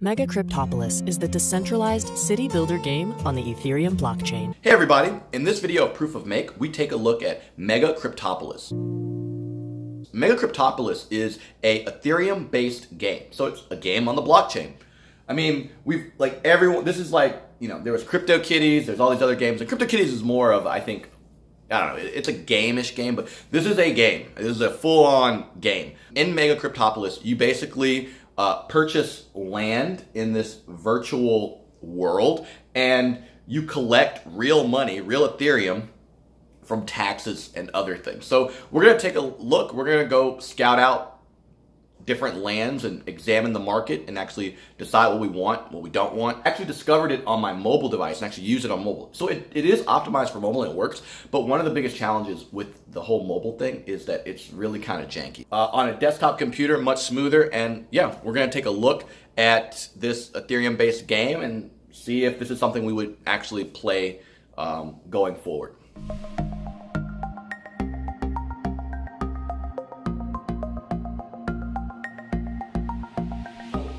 MegaCryptopolis is the decentralized city builder game on the Ethereum blockchain. Hey everybody, in this video of Proof of Make, we take a look at MegaCryptopolis. MegaCryptopolis is a Ethereum-based game, so it's a game on the blockchain. I mean, this is like, there was CryptoKitties, there's all these other games, and CryptoKitties is more of, I don't know, it's a game-ish game, but this is a game. This is a full-on game. In MegaCryptopolis, you basically purchase land in this virtual world, and you collect real money, real Ethereum, from taxes and other things. So we're going to take a look. We're going to go scout out different lands and examine the market and actually decide what we want, what we don't want. Actually discovered it on my mobile device and actually use it on mobile. So it is optimized for mobile and it works, but one of the biggest challenges with the whole mobile thing is that it's really kind of janky. On a desktop computer, much smoother, and yeah, we're gonna take a look at this Ethereum-based game and see if this is something we would actually play going forward.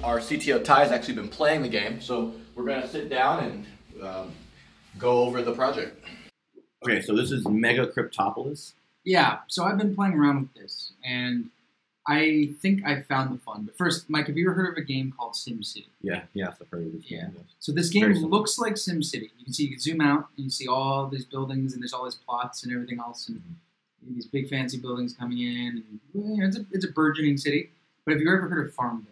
Our CTO Ty has actually been playing the game, so we're going to sit down and go over the project. Okay, so this is MegaCryptopolis. Yeah, so I've been playing around with this, and I think I found the fun. But first, Mike, have you ever heard of a game called SimCity? Yeah, I've heard of this. Yeah. So this game looks like SimCity. You can zoom out and you see all these buildings, and there's all these plots and everything else, and these big fancy buildings coming in. And, it's a burgeoning city. But have you ever heard of Farmville?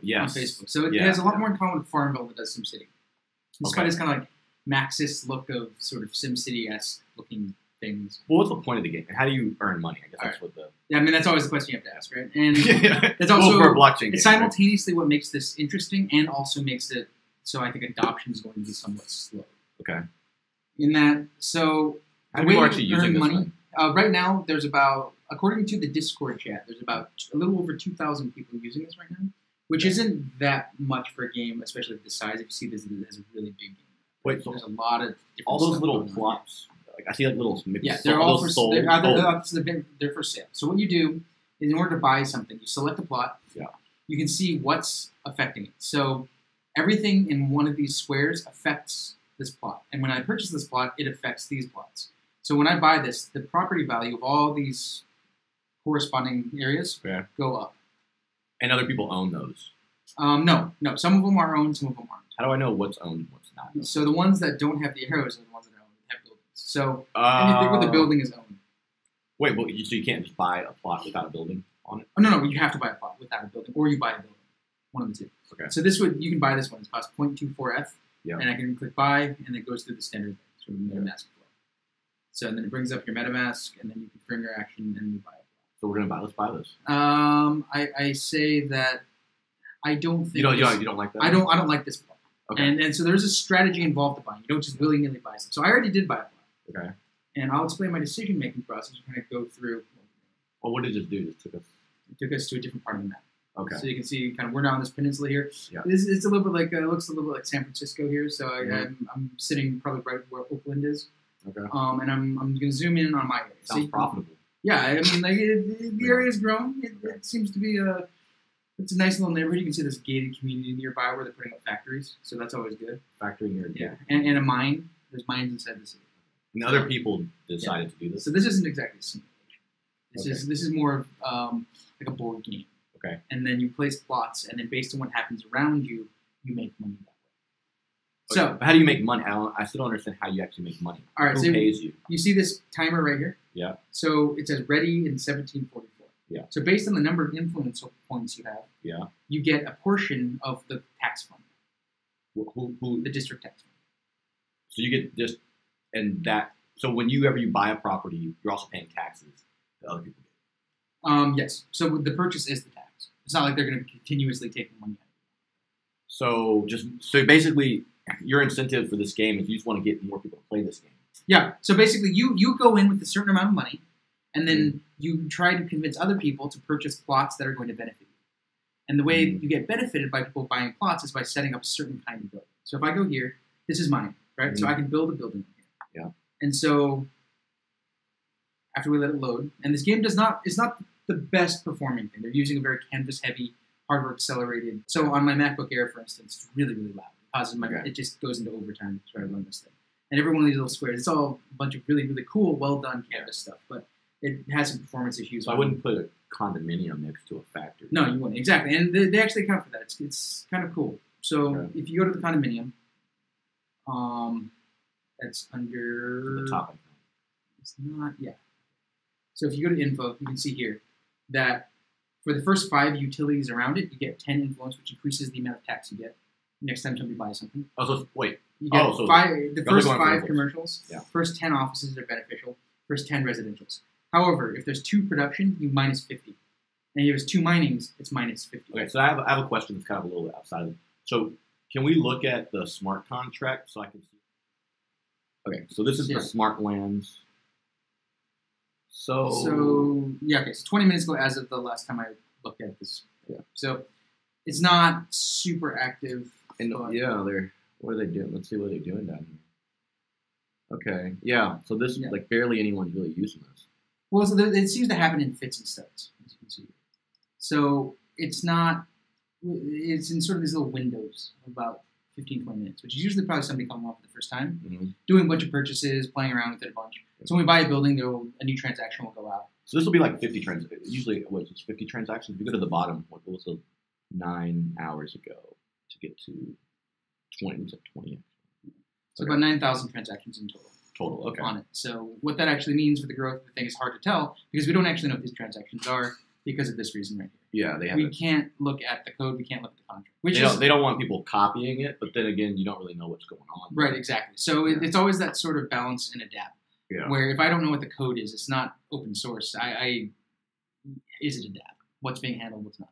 Yes. On Facebook. So it has a lot more in common with Farmville than does SimCity. It's got this kind of like Maxis look of sort of SimCity-esque looking things. Well, what's the point of the game? How do you earn money? I guess that's what the... Yeah, I mean, that's always the question you have to ask, right? And it's also for a blockchain game, it's simultaneously what makes this interesting and also makes it so I think adoption is going to be somewhat slow. Okay. In that, so... How many people are actually using this money? Right now, there's about, according to the Discord chat, there's about a little over 2,000 people using this right now. Which isn't that much for a game, especially at this size. If you see this as a really big game. Wait, so there's a lot of different all those little plots. Like I see like little they're all for sale. They're for sale. So what you do is, in order to buy something, you select a plot. Yeah. You can see what's affecting it. So everything in one of these squares affects this plot. And when I purchase this plot, it affects these plots. So when I buy this, the property value of all these corresponding areas go up. And other people own those? No. Some of them are owned, some of them aren't. How do I know what's owned and what's not owned? So the ones that don't have the arrows are the ones that have buildings. So anything with the building is owned. Wait, so you can't just buy a plot without a building on it? Oh, no, you have to buy a plot without a building, or you buy a building. One of the two. Okay. So you can buy this one. It costs 0.24 ETH, and I can click buy, and it goes through the standard sort of MetaMask flow. So then it brings up your MetaMask, and then you confirm your action, and you buy it. So we're gonna let's buy this. I say that I don't think you don't like that. I don't like this plot. Okay. And so there's a strategy involved to buying. You don't just willy-nilly buy something. So I already did buy a plot. Okay. And I'll explain my decision-making process and kind of go through. Well, what did it just do? It took us to a different part of the map. Okay. So you can see kind of we're down this peninsula here. Yeah. It's a little bit like looks a little bit like San Francisco here. So I'm sitting probably right where Oakland is. Okay. And I'm gonna zoom in on my area. Sounds profitable. Yeah, I mean, the area is growing. It seems to be it's a nice little neighborhood. You can see this gated community nearby where they're putting up factories, so that's always good. Factory near, and a mine. There's mines inside the city. And other people decided to do this. So this isn't exactly a simulation. This is more of like a board game. Okay. And then you place plots, and then based on what happens around you, you make money that way. So how do you make money? I still don't understand how you actually make money. All right, Who pays you? You see this timer right here? Yeah. So it says ready in 1744. Yeah. So based on the number of influence points you have, you get a portion of the tax fund. Who? The district tax fund. So you get this, and that. So whenever you buy a property, you're also paying taxes that other people get. Yes. So the purchase is the tax. It's not like they're going to be continuously taking money out. So basically, your incentive for this game is you just want to get more people to play this game. Yeah. So basically, you go in with a certain amount of money, and then you try to convince other people to purchase plots that are going to benefit you. And the way you get benefited by people buying plots is by setting up a certain kind of building. So if I go here, this is mine, right? So I can build a building here. Yeah. And so after we let it load, and this game it's not the best performing thing. They're using a very canvas heavy hardware accelerated. So on my MacBook Air, for instance, it's really, really loud. It pauses my, Okay. it just goes into overtime to try to run this thing. And every one of these little squares, it's all a bunch of really, really cool, well done canvas stuff, but it has some performance issues. So I wouldn't put a condominium next to a factory. No, you wouldn't. Exactly. And they actually account for that. It's kind of cool. So Okay. if you go to the condominium, that's under... The top. It's not, yeah. So if you go to info, you can see here that for the first 5 utilities around it, you get 10 influence, which increases the amount of tax you get next time somebody buys something. Oh, so wait. You get so the first going for 5 influence. commercials, Yeah. first 10 offices are beneficial, first 10 residentials. However, if there's 2 production, you minus 50. And if there's 2 minings, it's minus 50. Okay, so I have a question that's kind of a little bit outside of. So can we look at the smart contract so I can see? Okay, so this is Yeah. the smart lands. So yeah, okay. So 20 minutes ago, as of the last time I looked at this. Yeah. So it's not super active. And but- yeah, what are they doing? Let's see what they're doing down here. Okay, yeah. So this Yeah. like barely anyone's really using this. Well, so it seems to happen in fits and starts, as you can see. So it's not. It's in sort of these little windows of about 15, 20 minutes, which is usually probably somebody coming off for the first time, Mm-hmm. doing a bunch of purchases, playing around with it a bunch. So when we buy a building, a new transaction will go out. So this will be like 50 transactions. Usually, what is this, 50 transactions? If you go to the bottom, what was it 9 hours ago to get to 20? It was like 20 So Okay. about 9,000 transactions in total. total. Okay. On it. So what that actually means for the growth of the thing is hard to tell because we don't actually know what these transactions are because of this reason right here. Yeah, they have. We can't look at the code. We can't look at the contract. Which They is don't, they don't want people copying it, but then again, you don't really know what's going on. right, exactly. So Yeah. it's always that sort of balance and adapt. Yeah. Where if I don't know what the code is, it's not open source. Is it adapt? What's being handled? What's not?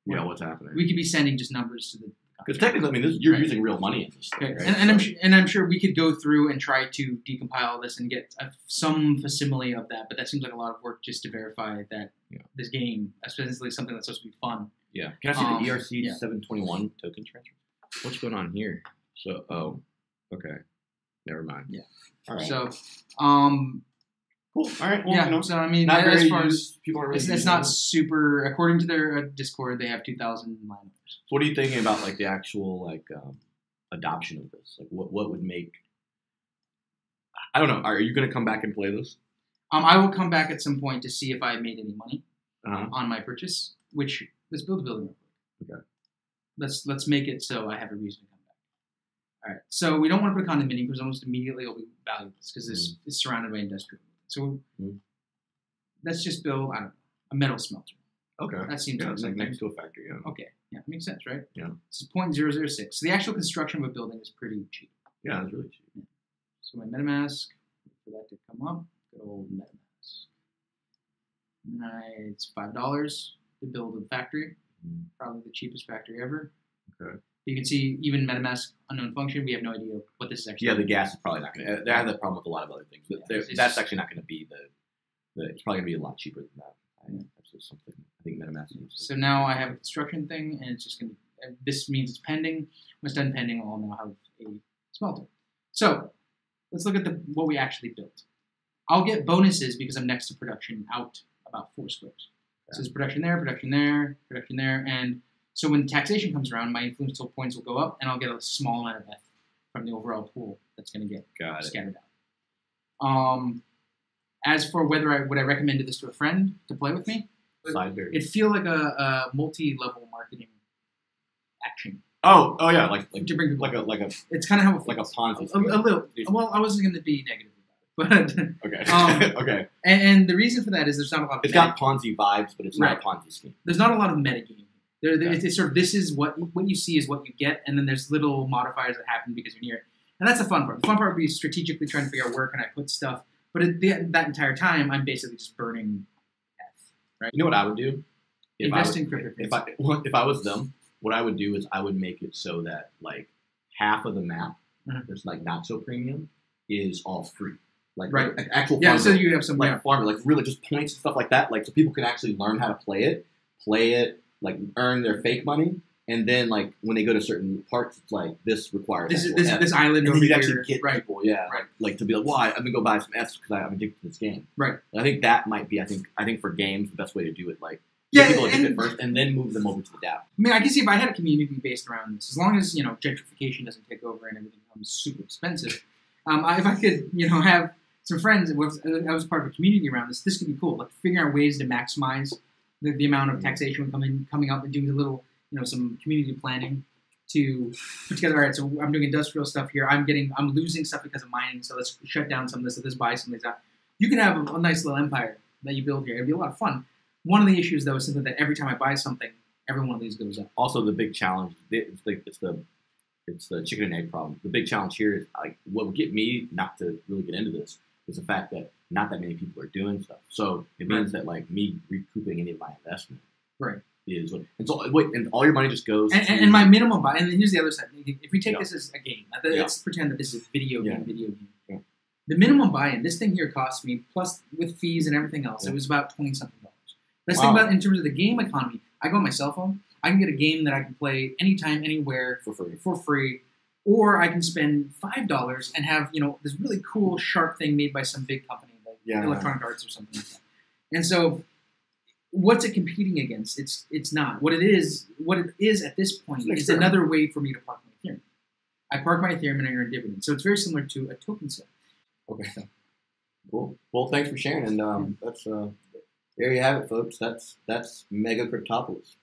Yeah, what's happening? We could be sending just numbers to the. Because technically, I mean, you're Right. using real money in this thing, Okay. right? And I'm sure we could go through and try to decompile this and get some facsimile of that, but that seems like a lot of work just to verify that Yeah. this game, especially something that's supposed to be fun. Yeah. Can I see the ERC yeah. 721 token transfer? What's going on here? So, okay. Never mind. Yeah. All right. So, cool. All right. Well, yeah. you know, So I mean, not as very far as used. People are really it's using not it. super. According to their Discord, they have 2,000 line members. So what are you thinking about, like, the actual, like, adoption of this? Like, what would make... I don't know. Are you going to come back and play this? I will come back at some point to see if I made any money Uh-huh. on my purchase. Which let's build a building real quick. Okay. Let's make it so I have a reason to come back. All right. So we don't want to put a condominium because almost immediately it'll be valueless because this is surrounded by industrial. So let's just build a metal smelter. Okay. That seems Yeah, like it's like something. next to a factory, yeah. Okay. Yeah, makes sense, right? Yeah. This is 0.006. So the actual construction of a building is pretty cheap. Yeah, it's really cheap. So my MetaMask, for that to come up, good old MetaMask. It's $5 to build a factory. Probably the cheapest factory ever. Okay. You can see even MetaMask unknown function. We have no idea what this is actually. Yeah, the gas is probably not going to... They have that problem with a lot of other things. But Yeah, it's- that's actually not going to be the... It's probably going to be a lot cheaper than that. That's just something I think MetaMask needs. So now I have a construction thing, and it's just going to. This means it's pending. When it's done pending, I'll now have a smelter. So let's look at what we actually built. I'll get bonuses because I'm next to production out about 4 squares. So there's production there, production there, production there, and so when taxation comes around, my influential points will go up, and I'll get a small amount of F from the overall pool that's going to get Got it. scattered out. As for would I recommend this to a friend to play with me? Sideberry. It'd feel like a multi-level marketing action Oh yeah, like to bring people. like a It's kind of how it like a feels. Ponzi a scheme. little. Well, I wasn't going to be negative about it, but Okay. Okay. and the reason for that is there's not a lot of It's got Ponzi vibes, but it's not a Ponzi scheme. there's not a lot of metagaming. Yeah. It's sort of this is what you see is what you get, and then there's little modifiers that happen because you're near it, and that's the fun part. The fun part would be strategically trying to figure out where can I put stuff, but that entire time I'm basically just burning F. Right? You know what I would do? Invest in crypto. If I was them, what I would do is I would make it so that like half of the map that's like not so premium is all free. Like Right. like actual Yeah, farm so build. you have some like farmer, like really just points and stuff like that, like so people can actually learn how to play it, like earn their fake money, and then like when they go to certain parts, it's like this requires this island and over then you here. actually get right. people, yeah, Right. like to be like, well, I'm gonna go buy some Fs because I'm addicted to this game. Right. And I think that might be, I think for games, the best way to do it. Like get people addicted first, and then move them over to the DApp. I mean, I can see if I had a community based around this, as long as gentrification doesn't take over and everything becomes super expensive. If I could, have some friends and I was part of a community around this, this could be cool. Like figuring out ways to maximize the amount of taxation coming up and doing a little, some community planning to put together. All right, so I'm doing industrial stuff here. I'm losing stuff because of mining. So let's shut down some of this. So let's buy some of that. You can have a nice little empire that you build here. It'd be a lot of fun. One of the issues though is simply that every time I buy something, every one of these goes up. Also, the big challenge, it's the chicken and egg problem. The big challenge here is like what would get me not to really get into this is the fact that not that many people are doing stuff. So it means that like me recouping any of my investment, is and so and all your money just goes. And my minimum buy. And here's the other side. If we take this as a game, let's pretend that this is a video game. Yeah. The minimum buy-in, this thing here cost me, plus with fees and everything else, it was about $20-something. Let's think about it in terms of the game economy. I go on my cell phone. I can get a game that I can play anytime, anywhere for free, or I can spend $5 and have this really cool sharp thing made by some big company like Electronic Arts or something like that. And so, what's it competing against? It's not. What it is at this point is another way for me to park my Ethereum. I park my Ethereum and I earn dividends. So it's very similar to a token sale. Okay. Cool. Well, thanks for sharing, and that's. There you have it, folks. That's MegaCryptopolis.